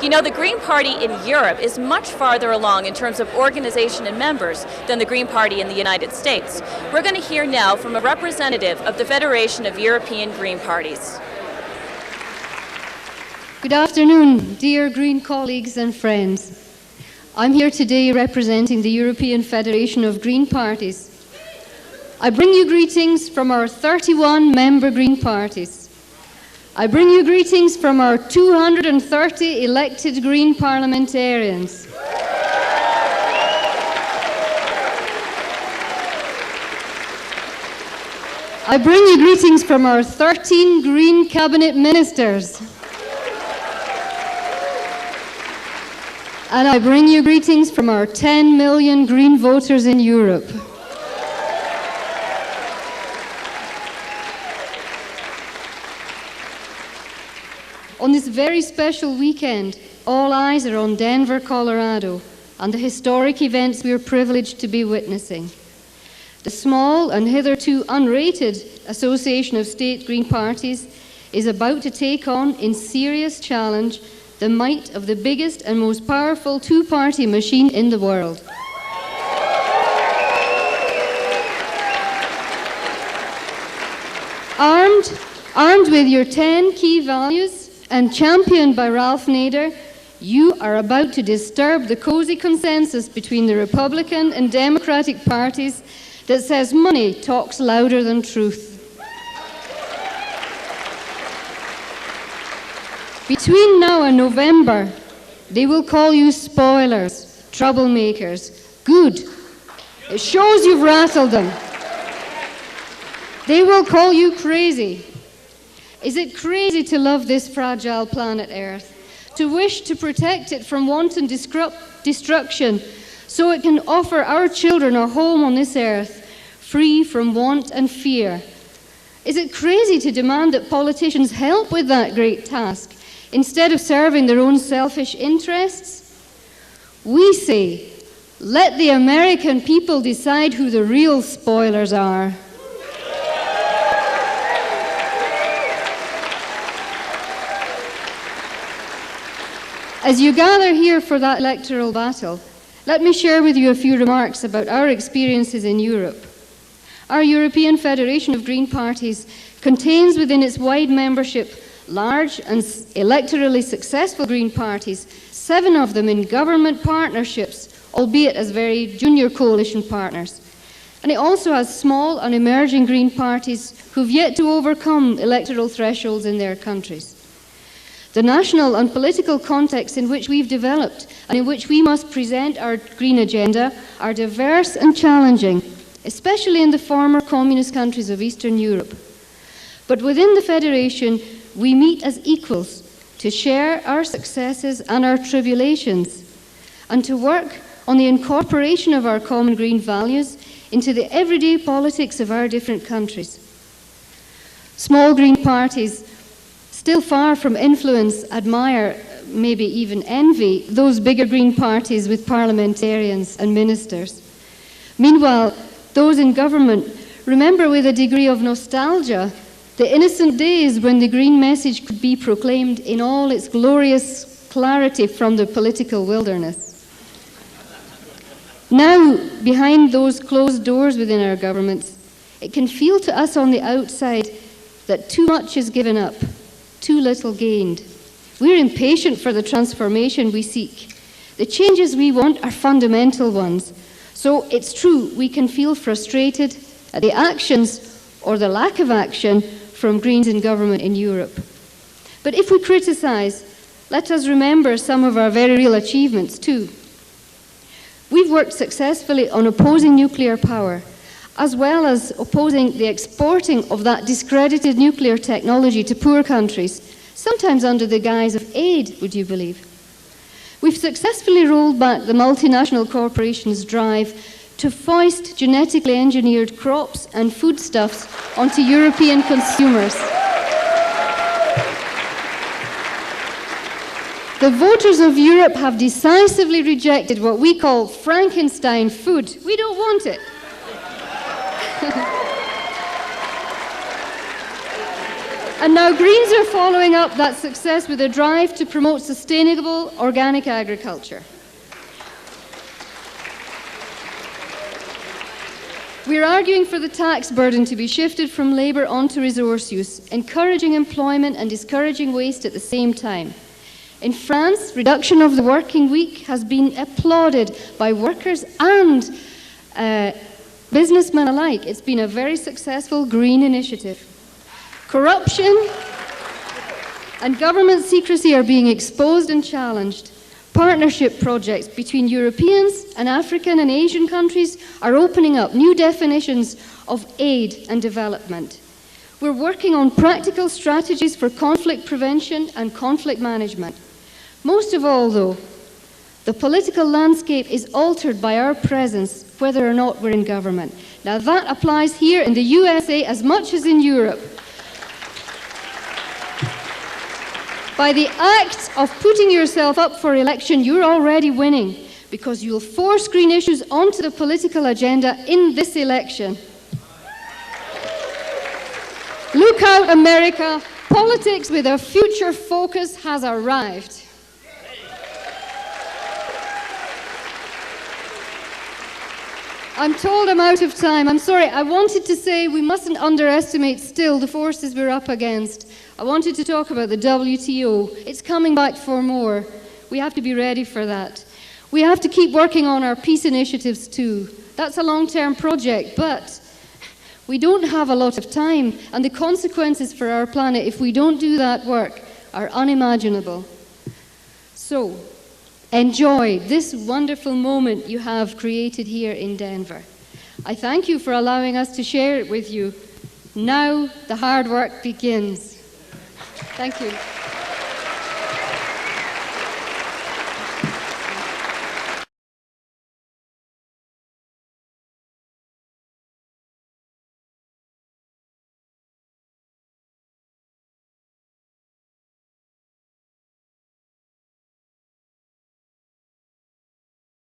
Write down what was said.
You know, the Green Party in Europe is much farther along in terms of organization and members than the Green Party in the United States. We're going to hear now from a representative of the Federation of European Green Parties. Good afternoon, dear Green colleagues and friends. I'm here today representing the European Federation of Green Parties. I bring you greetings from our 31 member Green parties. I bring you greetings from our 230 elected Green parliamentarians. I bring you greetings from our 13 Green cabinet ministers. And I bring you greetings from our 10 million Green voters in Europe. On this very special weekend, all eyes are on Denver, Colorado, and the historic events we are privileged to be witnessing. The small and hitherto unrated Association of State Green Parties is about to take on in serious challenge the might of the biggest and most powerful two-party machine in the world. Armed with your 10 key values and championed by Ralph Nader, you are about to disturb the cozy consensus between the Republican and Democratic parties that says money talks louder than truth. Between now and November, they will call you spoilers, troublemakers. Good. It shows you've rattled them. They will call you crazy. Is it crazy to love this fragile planet Earth, to wish to protect it from wanton destruction so it can offer our children a home on this earth, free from want and fear? Is it crazy to demand that politicians help with that great task instead of serving their own selfish interests? We say, let the American people decide who the real spoilers are. As you gather here for that electoral battle, let me share with you a few remarks about our experiences in Europe. Our European Federation of Green Parties contains within its wide membership large and electorally successful Green parties, 7 of them in government partnerships, albeit as very junior coalition partners. And it also has small and emerging Green parties who've yet to overcome electoral thresholds in their countries. The national and political context in which we've developed and in which we must present our green agenda are diverse and challenging, especially in the former communist countries of Eastern Europe. But within the Federation, we meet as equals to share our successes and our tribulations, and to work on the incorporation of our common green values into the everyday politics of our different countries. Small green parties, still far from influence, admire, maybe even envy, those bigger green parties with parliamentarians and ministers. Meanwhile, those in government remember with a degree of nostalgia the innocent days when the green message could be proclaimed in all its glorious clarity from the political wilderness. Now, behind those closed doors within our governments, it can feel to us on the outside that too much is given up, too little gained. We're impatient for the transformation we seek. The changes we want are fundamental ones. So it's true, we can feel frustrated at the actions or the lack of action from Greens in government in Europe. But if we criticise, let us remember some of our very real achievements too. We've worked successfully on opposing nuclear power, as well as opposing the exporting of that discredited nuclear technology to poor countries, sometimes under the guise of aid, would you believe? We've successfully rolled back the multinational corporations' drive to foist genetically engineered crops and foodstuffs onto European consumers. The voters of Europe have decisively rejected what we call Frankenstein food. We don't want it. And now Greens are following up that success with a drive to promote sustainable organic agriculture. We are arguing for the tax burden to be shifted from labour onto resource use, encouraging employment and discouraging waste at the same time. In France, reduction of the working week has been applauded by workers and businessmen alike. It's been a very successful green initiative. Corruption and government secrecy are being exposed and challenged. Partnership projects between Europeans and African and Asian countries are opening up new definitions of aid and development. We're working on practical strategies for conflict prevention and conflict management. Most of all, though, the political landscape is altered by our presence, whether or not we're in government. Now, that applies here in the USA as much as in Europe. By the act of putting yourself up for election, you're already winning, because you'll force green issues onto the political agenda in this election. Look out, America. Politics with a future focus has arrived. I'm told I'm out of time. I'm sorry. I wanted to say we mustn't underestimate still the forces we're up against. I wanted to talk about the WTO. It's coming back for more. We have to be ready for that. We have to keep working on our peace initiatives too. That's a long-term project, but we don't have a lot of time, and the consequences for our planet if we don't do that work are unimaginable. So, enjoy this wonderful moment you have created here in Denver. I thank you for allowing us to share it with you. Now the hard work begins. Thank you.